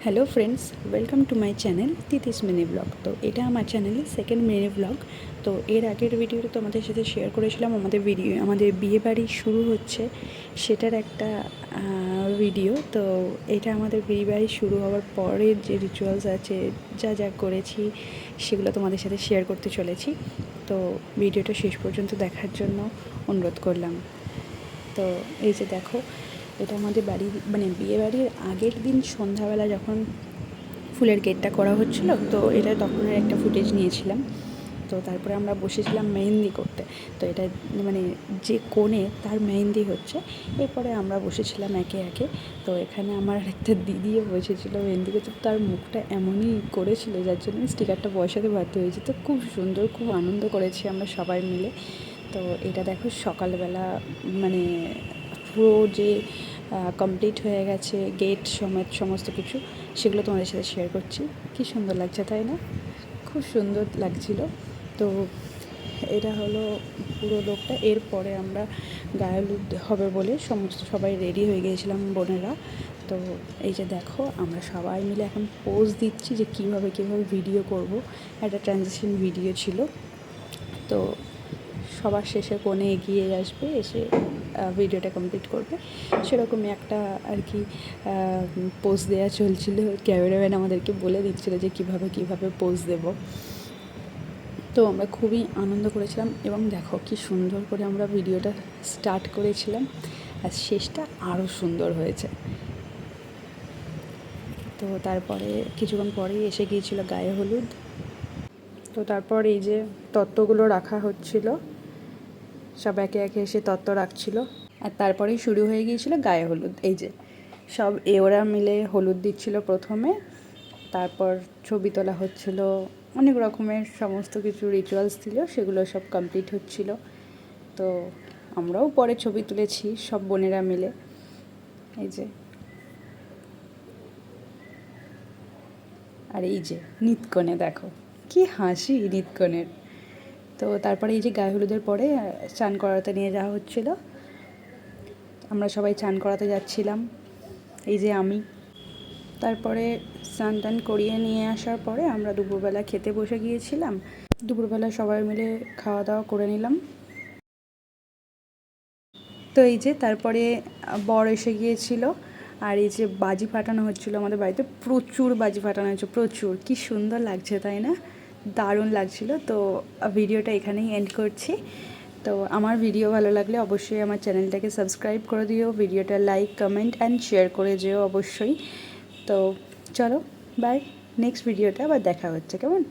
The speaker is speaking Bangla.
Hello friends, welcome to my channel Titis mini blog. তো এটা আমার চ্যানেলের সেকেন্ড মিনি ব্লগ। তো এর আগের ভিডিওটা তোমাদের সাথে শেয়ার করেছিলাম আমাদের বিয়ে বাড়ি শুরু হচ্ছে সেটার একটা ভিডিও। তো এটা আমাদের বিয়ে বাড়ি শুরু হওয়ার পরে যে রিচুয়ালস আছে, যা যা করেছি সেগুলো তোমাদের সাথে শেয়ার করতে চলেছি। তো ভিডিওটা শেষ পর্যন্ত দেখার জন্য অনুরোধ করলাম। তো এই যে দেখো, এটা আমাদের বাড়ির বিয়ে বাড়ির আগের দিন সন্ধ্যাবেলা যখন ফুলের গেটটা করা হচ্ছিলো, তো এটা তখনের একটা ফুটেজ নিয়েছিলাম। তো তারপরে আমরা বসেছিলাম মেহেন্দি করতে। তো এটা যে কোণে তার মেহেন্দি হচ্ছে, এরপরে আমরা বসেছিলাম একে একে। তো এখানে আমার একটা দিদিও বসেছিল মেহেন্দি করতে, তার মুখটা এমনই করেছিল যার জন্য স্টিকারটা বসাতে বাধ্য হয়েছে। তো খুব সুন্দর, খুব আনন্দ করেছি আমরা সবাই মিলে। তো এটা দেখো সকালবেলা পুরো যে কমপ্লিট হয়ে গেছে, গেট সমেত সমস্ত কিছু, সেগুলো তোমাদের সাথে শেয়ার করছি। কী সুন্দর লাগছে তাই না? খুব সুন্দর লাগছিল। তো এটা হলো পুরো লোকটা। এরপরে আমরা গায়ে হলুদ হবে বলে সবাই রেডি হয়ে গিয়েছিলাম বোনেরা। তো এই যে দেখো, আমরা সবাই মিলে এখন পোজ দিচ্ছি যে কীভাবে ভিডিও করব। একটা ট্রানজিশন ভিডিও ছিল। তো সবার শেষে কোণে এগিয়ে আসবে, এসে ভিডিওটা কমপ্লিট করবে, সেরকমই একটা আর কি পোজ দেওয়া চলছিল। ক্যামেরাম্যান আমাদেরকে বলে দিচ্ছিল যে কীভাবে পোজ দেব। তো আমরা খুবই আনন্দ করেছিলাম এবং দেখো কী সুন্দর করে আমরা ভিডিওটা স্টার্ট করেছিলাম, আর শেষটা আরও সুন্দর হয়েছে। তো তারপরে কিছুক্ষণ পরেই এসে গিয়েছিল গায়ে হলুদ। তো তারপর এই যে তত্ত্বগুলো রাখা হচ্ছিল, সব একে একে এসে তত্ত্ব রাখছিল, আর তারপরেই শুরু হয়ে গিয়েছিল গায়ে হলুদ। এই যে সব ওরা মিলে হলুদ দিচ্ছিল প্রথমে, তারপর ছবি তোলা হচ্ছিল, অনেক রকমের সমস্ত কিছু রিচুয়ালস ছিল, সেগুলো সব কমপ্লিট হচ্ছিল। তো আমরাও পরে ছবি তুলেছি সব বোনেরা মিলে। এই যে, আর এই যে নিতকনে দেখো কি হাসি নিতকনের। তো তারপরে এই যে গায়ে হলুদের পরে চান করাতে নিয়ে যাওয়া হচ্ছিল, আমরা সবাই চান করাতে যাচ্ছিলাম। এই যে আমি। তারপরে স্নান টান করিয়ে নিয়ে আসার পরে আমরা দুপুরবেলা খেতে বসে গিয়েছিলাম। দুপুরবেলা সবাই মিলে খাওয়া দাওয়া করে নিলাম। তো এই যে তারপরে বর এসে গিয়েছিল, আর এই যে বাজি ফাটানো হচ্ছিলো আমাদের বাড়িতে, প্রচুর বাজি ফাটানো হচ্ছে, প্রচুর। কি সুন্দর লাগছে তাই না? দারুণ লাগছিল। তো ভিডিওটা এখানেই এন্ড করছি। তো আমার ভিডিও ভালো লাগলে অবশ্যই আমার চ্যানেলটাকে সাবস্ক্রাইব করে দিও, ভিডিওটা লাইক, কমেন্ট অ্যান্ড শেয়ার করে যেও অবশ্যই। তো চলো, বাই। নেক্সট ভিডিওতে আবার দেখা হচ্ছে, কেমন?